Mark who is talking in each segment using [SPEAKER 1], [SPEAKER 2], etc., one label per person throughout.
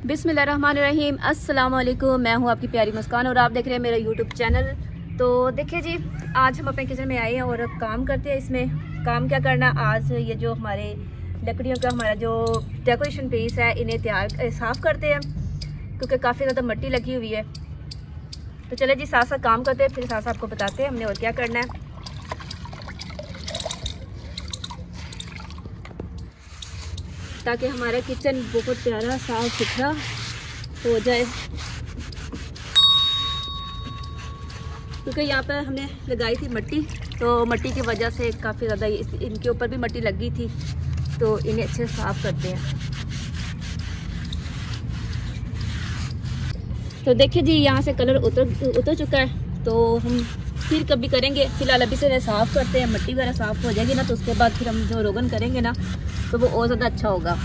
[SPEAKER 1] बिस्मिल्लाहिर्रहमानिर्रहीम। अस्सलाम वालेकुम। मैं हूँ आपकी प्यारी मुस्कान और आप देख रहे हैं मेरा यूट्यूब चैनल। तो देखिए जी, आज हम अपने किचन में आए हैं और काम करते हैं। इसमें काम क्या करना, आज ये जो हमारे लकड़ियों का हमारा जो डेकोरेशन पीस है इन्हें साफ़ करते हैं क्योंकि काफ़ी ज़्यादा मिट्टी लगी हुई है। तो चले जी, साथ साथ काम करते हैं, फिर साथ साथ आपको बताते हैं हमने और क्या करना है। ताकि हमारा किचन बहुत प्यारा साफ सुथरा हो जाए, क्योंकि यहाँ पर हमने लगाई थी मिट्टी, तो मिट्टी की वजह से काफ़ी ज़्यादा इनके ऊपर भी मिट्टी लगी थी, तो इन्हें अच्छे से साफ करते हैं। तो देखिए जी, यहाँ से कलर उतर चुका है, तो हम फिर कभी करेंगे। फिलहाल अभी से साफ़ करते हैं, मिट्टी वगैरह साफ़ हो जाएगी ना, तो उसके बाद फिर हम जो रोगन करेंगे ना, तो वो और ज़्यादा अच्छा होगा।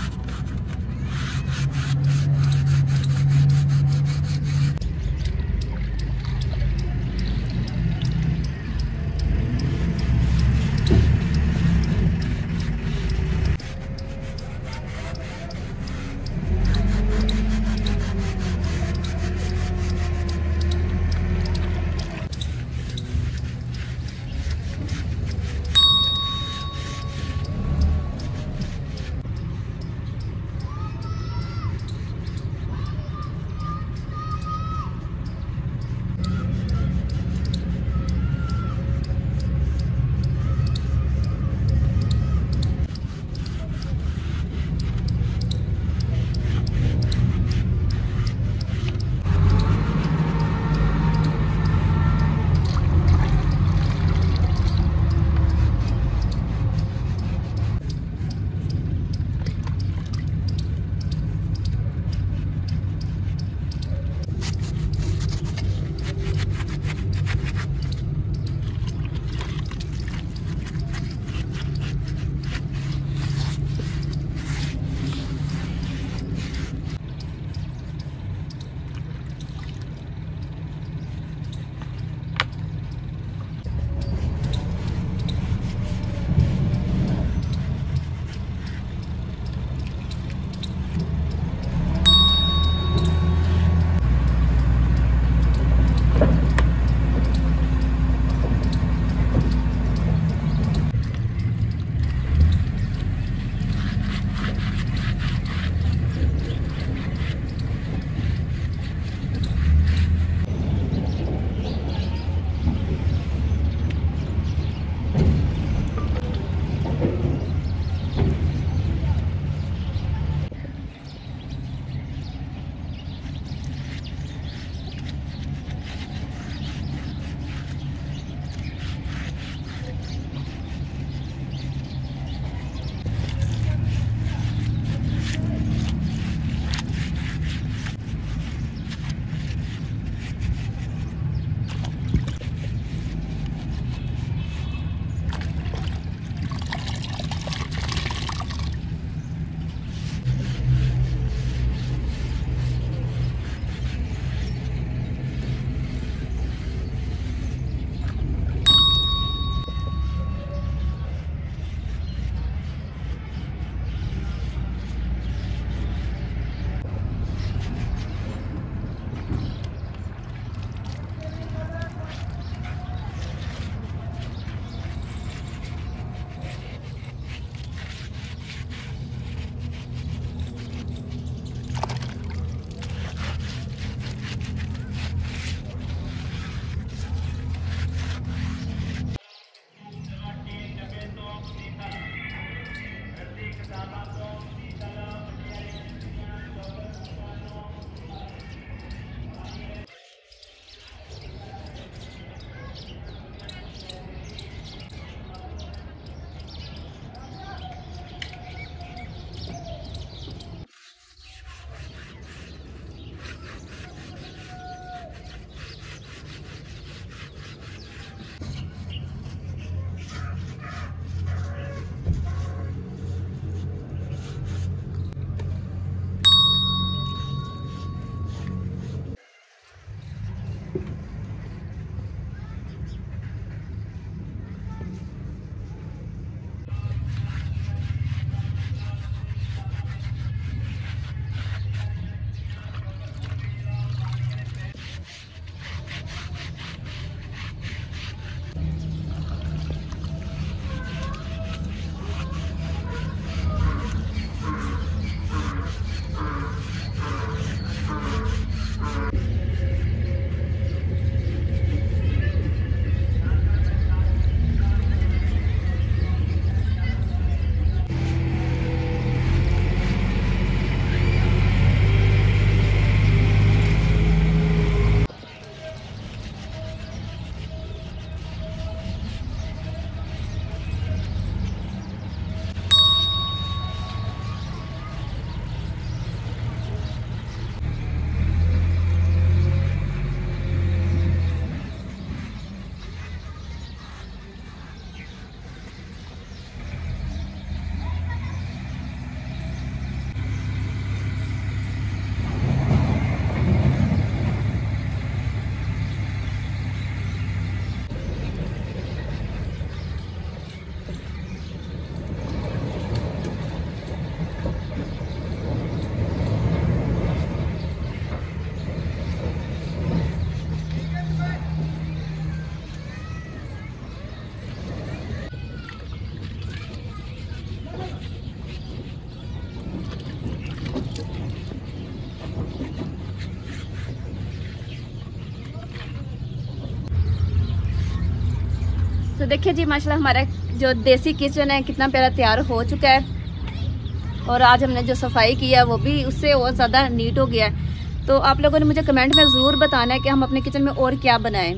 [SPEAKER 1] तो देखिए जी माशाल्लाह हमारा जो देसी किचन है कितना प्यारा तैयार हो चुका है। और आज हमने जो सफाई की है वो भी उससे और ज़्यादा नीट हो गया है। तो आप लोगों ने मुझे कमेंट में ज़रूर बताना है कि हम अपने किचन में और क्या बनाएं।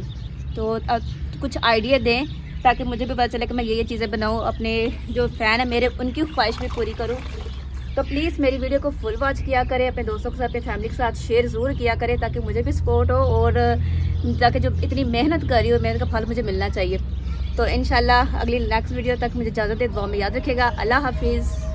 [SPEAKER 1] तो कुछ आइडिया दें ताकि मुझे भी पता चले कि मैं ये चीज़ें बनाऊं, अपने जो फ़ैन है मेरे उनकी ख्वाहिश भी पूरी करूं। तो प्लीज़ मेरी वीडियो को फुल वॉच किया करें, अपने दोस्तों के साथ, अपनी फैमिली के साथ शेयर ज़रूर किया करें ताकि मुझे भी सपोर्ट हो और ताकि जो इतनी मेहनत कर रही हो मेहनत का फल मुझे मिलना चाहिए। तो इंशाल्लाह अगली नेक्स्ट वीडियो तक मुझे इजाज़त दे, दुआ में याद रखिएगा। अल्लाह हाफिज़।